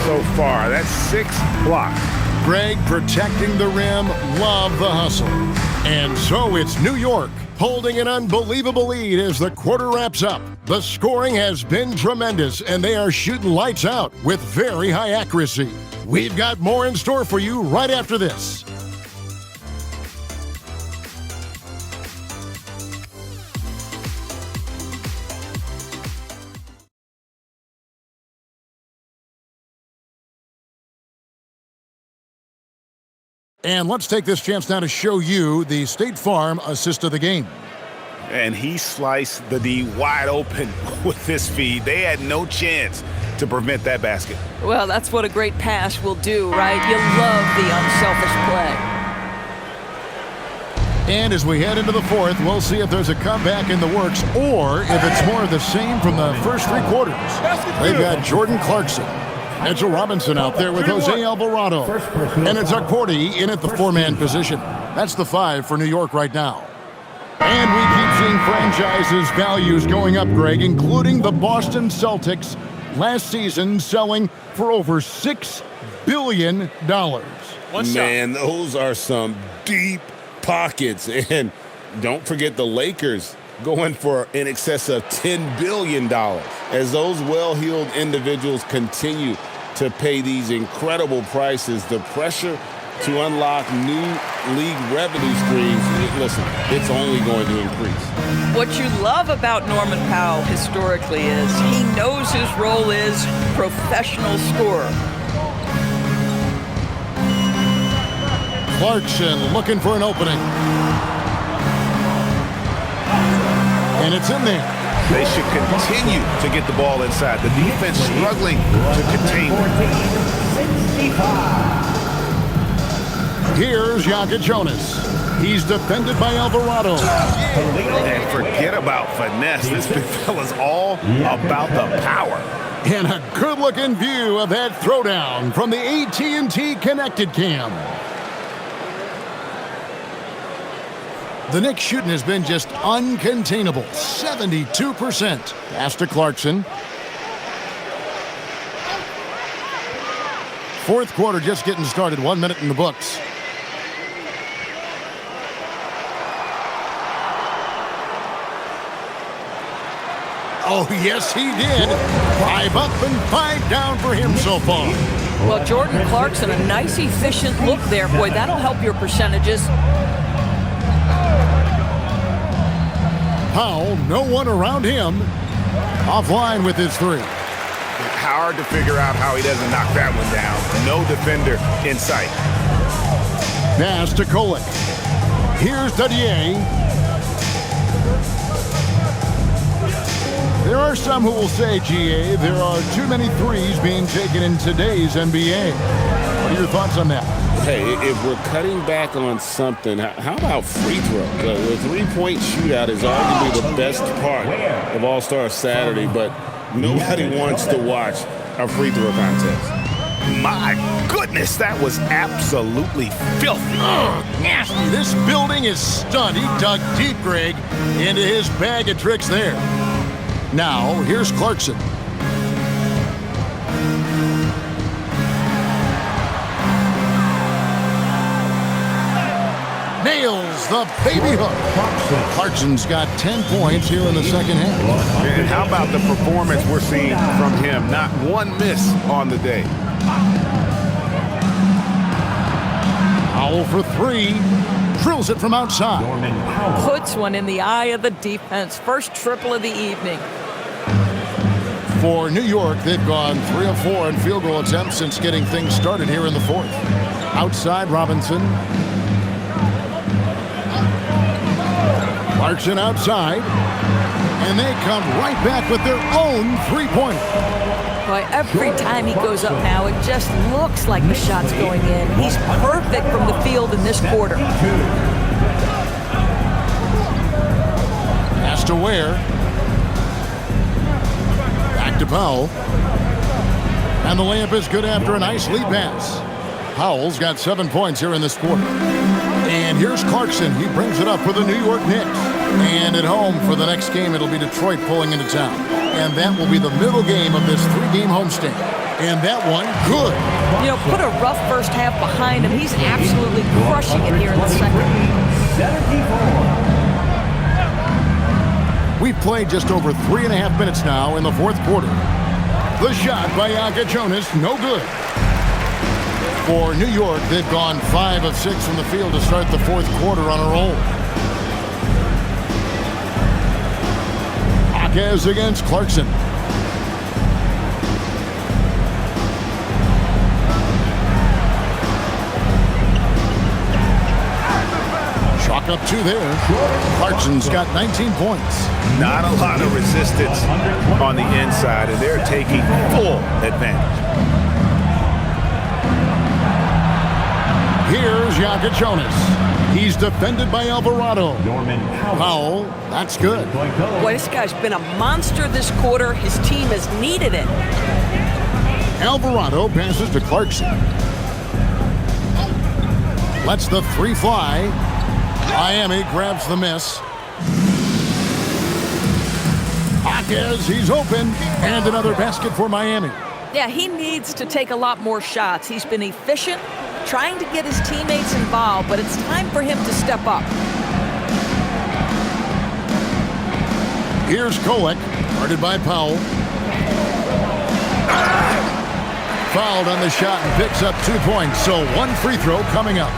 so far. That's 6 blocks. Greg protecting the rim. Love the hustle. And so it's New York holding an unbelievable lead as the quarter wraps up. The scoring has been tremendous, and they are shooting lights out with very high accuracy. We've got more in store for you right after this. And let's take this chance now to show you the State Farm assist of the game. And he sliced the D wide open with his feed. They had no chance to prevent that basket. Well, that's what a great pass will do, right? You love the unselfish play. And as we head into the fourth, we'll see if there's a comeback in the works or if it's more of the same from the first 3 quarters. They've got Jordan Clarkson. Mitchell Robinson out there with Jose Alvarado. And it's Accordi in at the 4-man position. That's the 5 for New York right now. And we keep seeing franchises' values going up, Greg, including the Boston Celtics last season selling for over $6 billion. Man, those are some deep pockets. And don't forget the Lakers going for in excess of $10 billion as those well-heeled individuals continue to pay these incredible prices. The pressure to unlock new league revenue streams, listen, it's only going to increase. What you love about Norman Powell historically is he knows his role is professional scorer. Clarkson looking for an opening. And it's in there. They should continue to get the ball inside. The defense struggling to contain them. Here's Jokic Jonas. He's defended by Alvarado. And forget about finesse. This big fella's all about the power. And a good-looking view of that throwdown from the AT&T Connected Cam. The Knicks shooting has been just uncontainable. 72%. Pass to Clarkson. Fourth quarter just getting started. 1 minute in the books. Oh, yes, he did. 5 up and 5 down for him so far. Well, Jordan Clarkson, a nice, efficient look there. Boy, that'll help your percentages. Powell, no one around him. Offline with his 3. Hard to figure out how he doesn't knock that one down. No defender in sight. Pass to Kolek. Here's Dadier. There are some who will say, GA, there are too many threes being taken in today's NBA. What are your thoughts on that? Hey, if we're cutting back on something, how about free throw? The three-point shootout is arguably the best part of All-Star Saturday, but nobody wants to watch a free throw contest. My goodness, that was absolutely filthy. Nasty. This building is stunned. He dug deep, Greg, into his bag of tricks there. Now, here's Clarkson. Nails the baby hook. Clarkson's got 10 points here in the second half. And how about the performance we're seeing from him? Not one miss on the day. Powell for 3. Drills it from outside. Puts one in the eye of the defense. First triple of the evening. For New York, they've gone 3 of 4 in field goal attempts since getting things started here in the fourth. Outside, Robinson. Clarkson outside. And they come right back with their own three-pointer. Boy, every time he goes up now, it just looks like the shot's going in. He's perfect from the field in this quarter. Pass to Ware. Back to Powell. And the layup is good after a nice lead pass. Powell's got 7 points here in this quarter. And here's Clarkson. He brings it up for the New York Knicks. And at home for the next game, it'll be Detroit pulling into town. and that will be the middle game of this 3-game homestand. And that one, good. You know, put a rough first half behind him. He's absolutely crushing it here in the second. 74. We've played just over 3.5 minutes now in the fourth quarter. The shot by Jonas, no good. For New York, they've gone 5 of 6 from the field to start the fourth quarter on a roll. Jaquez against Clarkson. Chalk up 2 there. Clarkson's got 19 points. Not a lot of resistance on the inside, and they're taking full advantage. Here's Jonas. He's defended by Alvarado. Powell, that's good. Boy, this guy's been a monster this quarter. His team has needed it. Alvarado passes to Clarkson. Lets the 3 fly. Miami grabs the miss. Jaquez, he's open. And another basket for Miami. Yeah, he needs to take a lot more shots. He's been efficient, trying to get his teammates involved, but it's time for him to step up. Here's Kolek, guarded by Powell. Fouled on the shot and picks up 2 points, so 1 free throw coming up.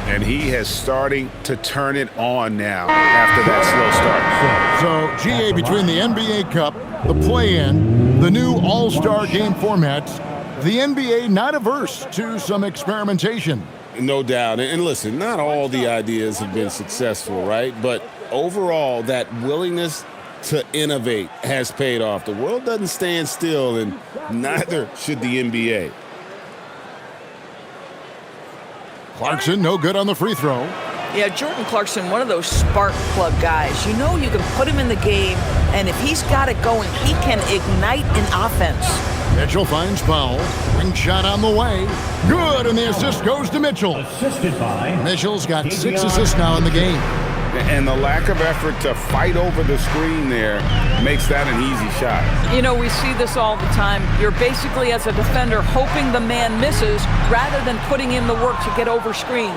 And he has starting to turn it on now after that slow start. So, GA, between the NBA Cup, the play-in, the new All-Star game formats, the NBA not averse to some experimentation. No doubt. And listen, not all the ideas have been successful, right? But overall, that willingness to innovate has paid off. The world doesn't stand still, and neither should the NBA. Clarkson, no good on the free throw. Yeah, Jordan Clarkson, one of those spark plug guys. You know you can put him in the game, and if he's got it going, he can ignite an offense. Mitchell finds Powell. Ring shot on the way. Good, and the assist goes to Mitchell. Assisted by Mitchell's got 6 assists now in the game. And the lack of effort to fight over the screen there makes that an easy shot. You know, we see this all the time. You're basically, as a defender, hoping the man misses rather than putting in the work to get over screens.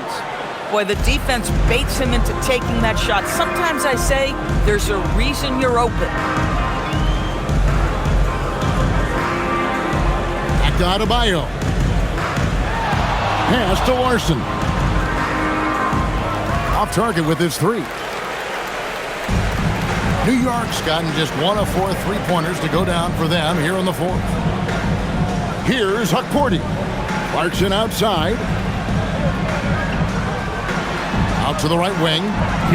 Boy, the defense baits him into taking that shot. Sometimes I say there's a reason you're open. Back to Adebayo. Pass to Larson. Off target with his 3. New York's gotten just 1 of 4 3-pointers to go down for them here in the fourth. Here's Hukporti. Clarkson outside. Out to the right wing.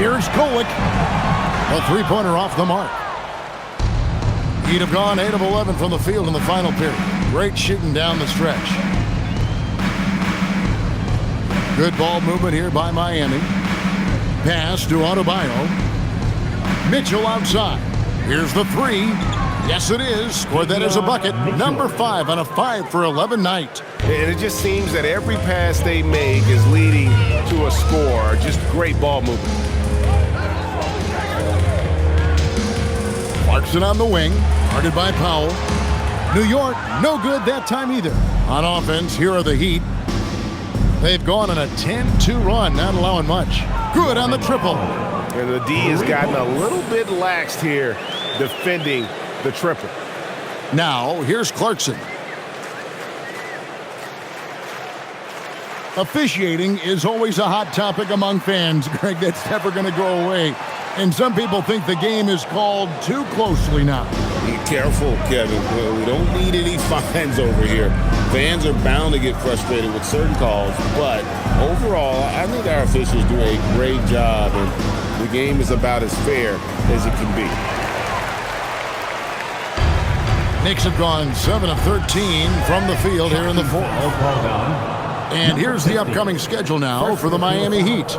Here's Kolek. A 3-pointer off the mark. He'd have gone 8 of 11 from the field in the final period. Great shooting down the stretch. Good ball movement here by Miami. Pass to Adebayo. Mitchell outside. Here's the 3. Yes, it is. Scored that as a bucket. Number 5 on a 5 for 11 night. And it just seems that every pass they make is leading to a score. Just great ball movement. Clarkson on the wing. Guarded by Powell. New York, no good that time either. On offense, here are the Heat. They've gone on a 10-2 run, not allowing much. Good on the triple. And the D has gotten a little bit laxed here defending the triple. Now, here's Clarkson. Officiating is always a hot topic among fans, Greg. That's never going to go away. And some people think the game is called too closely now. Be careful, Kevin. We don't need any fines over here. Fans are bound to get frustrated with certain calls, but overall, I think our officials do a great job, and the game is about as fair as it can be. Knicks have gone 7 of 13 from the field here in the fourth. And here's the upcoming schedule now for the Miami Heat.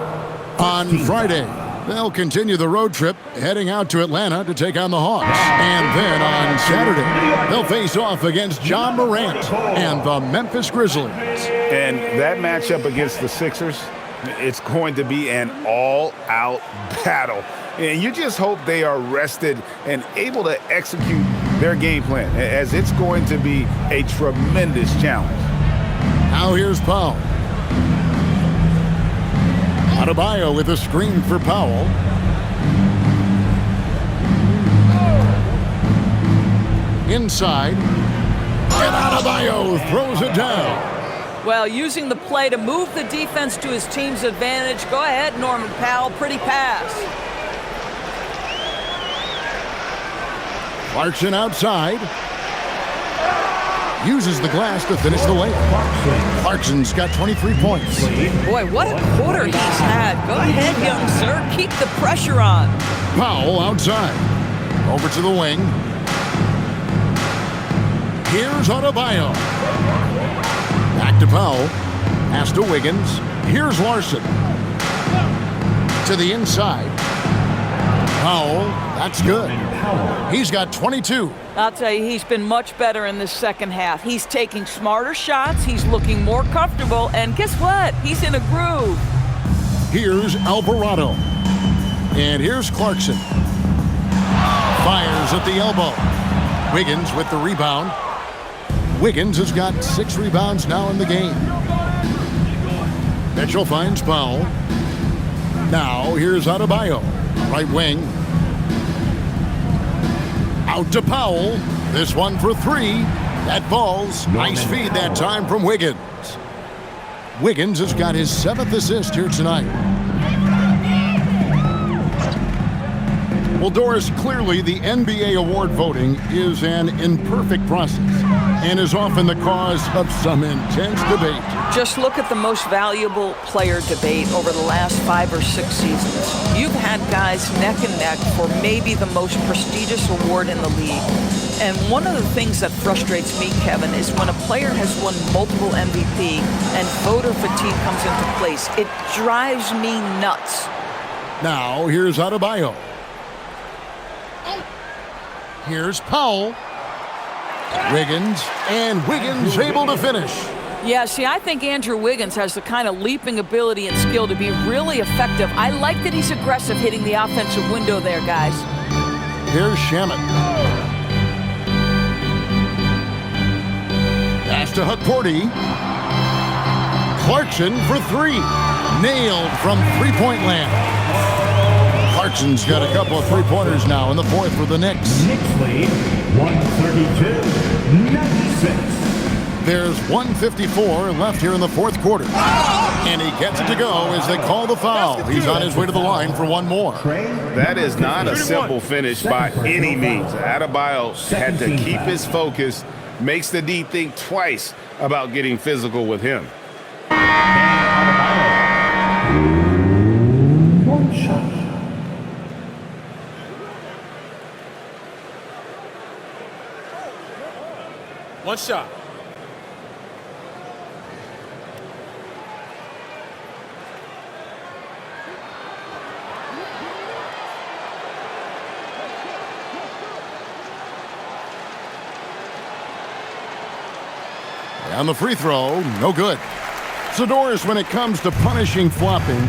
On Friday, they'll continue the road trip, heading out to Atlanta to take on the Hawks. And then on Saturday, they'll face off against John Morant and the Memphis Grizzlies. And that matchup against the Sixers, it's going to be an all-out battle. And you just hope they are rested and able to execute their game plan, as it's going to be a tremendous challenge. Now here's Powell. Adebayo with a screen for Powell. Inside. And Adebayo throws it down. Well, using the play to move the defense to his team's advantage. Go ahead, Norman Powell. Pretty pass. Clarkson outside. Uses the glass to finish the layup. Clarkson's got 23 points. Boy, what a quarter he's had. Go ahead, young sir. Keep the pressure on. Powell outside. Over to the wing. Here's Adebayo. Back to Powell. Pass to Wiggins. Here's Larson. To the inside. Powell, that's good. He's got 22. I'll tell you, he's been much better in this second half. He's taking smarter shots. He's looking more comfortable. And guess what? He's in a groove. Here's Alvarado. And here's Clarkson. Fires at the elbow. Wiggins with the rebound. Wiggins has got 6 rebounds now in the game. Mitchell finds Powell. Now here's Adebayo. Right wing. Out to Powell. This one for 3. That falls. Nice feed that time from Wiggins. Wiggins has got his 7th assist here tonight. Well, Doris, clearly the NBA award voting is an imperfect process and is often the cause of some intense debate. Just look at the most valuable player debate over the last 5 or 6 seasons. You've had guys neck and neck for maybe the most prestigious award in the league. And one of the things that frustrates me, Kevin, is when a player has won multiple MVP and voter fatigue comes into place. It drives me nuts. Now, here's Adebayo. Here's Powell. Wiggins, and Wiggins able to finish. Yeah, see, I think Andrew Wiggins has the kind of leaping ability and skill to be really effective. I like that he's aggressive hitting the offensive window there, guys. Here's Shamet. Pass to Hukporti. Clarkson for 3. Nailed from three-point land. Clarkson's got a couple of three-pointers now in the 4th for the Knicks. Knicks lead 132-96. There's 1:54 left here in the 4th quarter. And he gets it to go as they call the foul. He's on his way to the line for one more. That is not a simple finish by any means. Adebayo had to keep his focus, makes the D think twice about getting physical with him. One shot. One shot. On the free throw, no good. So, Doris, when it comes to punishing flopping,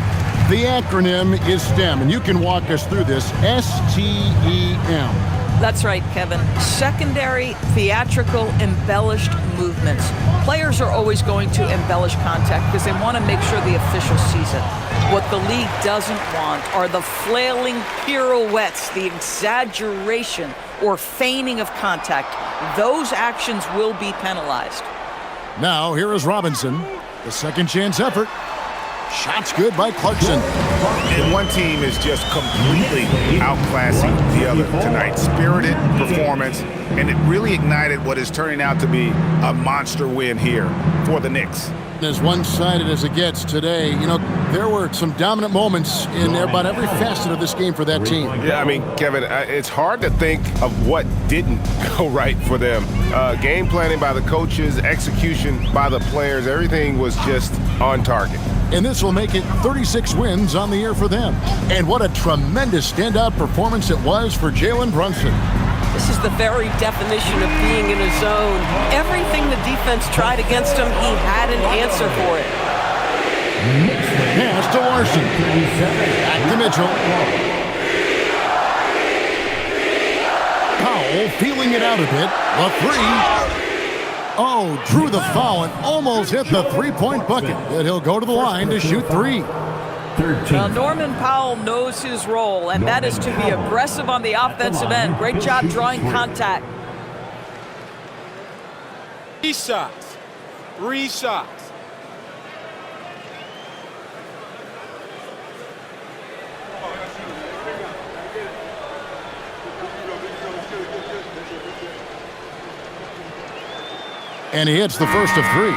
the acronym is STEM, and you can walk us through this. STEM. That's right, Kevin. Secondary, theatrical, embellished movements. Players are always going to embellish contact because they want to make sure the official sees it. What the league doesn't want are the flailing pirouettes, the exaggeration or feigning of contact. Those actions will be penalized. Now, here is Robinson. The second chance effort. Shots good by Clarkson. And one team is just completely outclassing the other tonight. Spirited performance, and it really ignited what is turning out to be a monster win here for the Knicks. As one-sided as it gets today, you know, there were some dominant moments in about every facet of this game for that team. Yeah, I mean, Kevin, it's hard to think of what didn't go right for them. Game planning by the coaches, execution by the players, everything was just on target. And this will make it 36 wins on the year for them. And what a tremendous standout performance it was for Jalen Brunson. This is the very definition of being in a zone. Everything the defense tried against him, he had an answer for it. Pass to Larson. Back to Mitchell. Powell feeling it out a bit. The three. Oh, drew the foul and almost hit the three-point bucket. But he'll go to the line to shoot three. Well, Norman Powell knows his role, and that is to be aggressive on the offensive end. Great job drawing contact. 3 shots. 3 shots. And he hits the first of 3.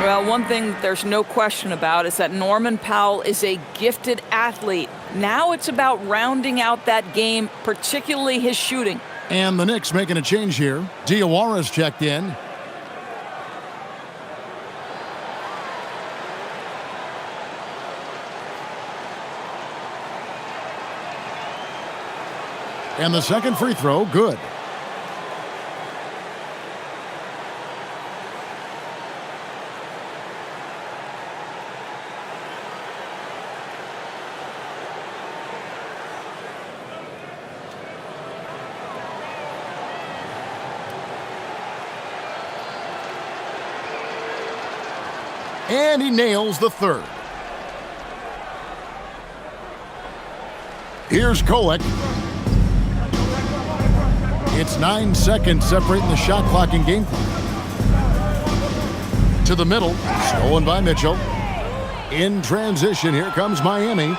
Well, one thing there's no question about is that Norman Powell is a gifted athlete. Now it's about rounding out that game, particularly his shooting. And the Knicks making a change here. Diawara's checked in. And the second free throw, good. And he nails the third. Here's Kolek. It's 9 seconds separating the shot clock and game clock. To the middle, stolen by Mitchell. In transition, here comes Miami.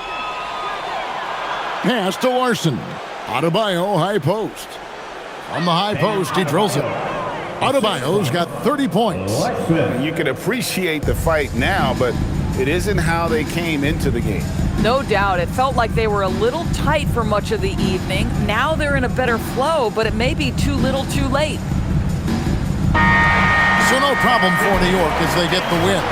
Pass to Larson. Adebayo, high post. On the high post, he drills it. Adebayo's got 30 points. You can appreciate the fight now, but it isn't how they came into the game. No doubt. It felt like they were a little tight for much of the evening. Now they're in a better flow, but it may be too little too late. So no problem for New York as they get the win.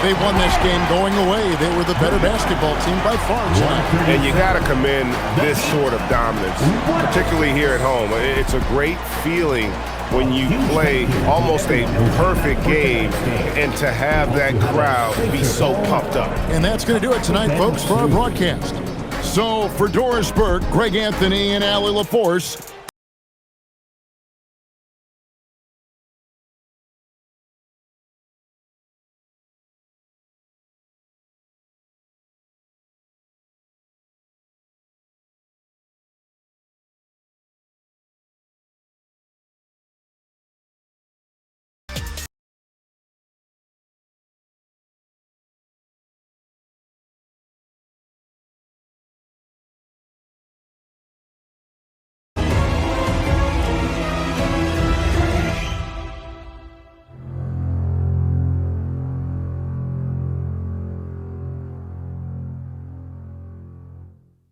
They won this game going away. They were the better basketball team by far tonight. And you got to commend this sort of dominance, particularly here at home. It's a great feeling when you play almost a perfect game and to have that crowd be so pumped up. And that's going to do it tonight, folks, for our broadcast. So for Doris Burke, Greg Anthony, and Allie LaForce,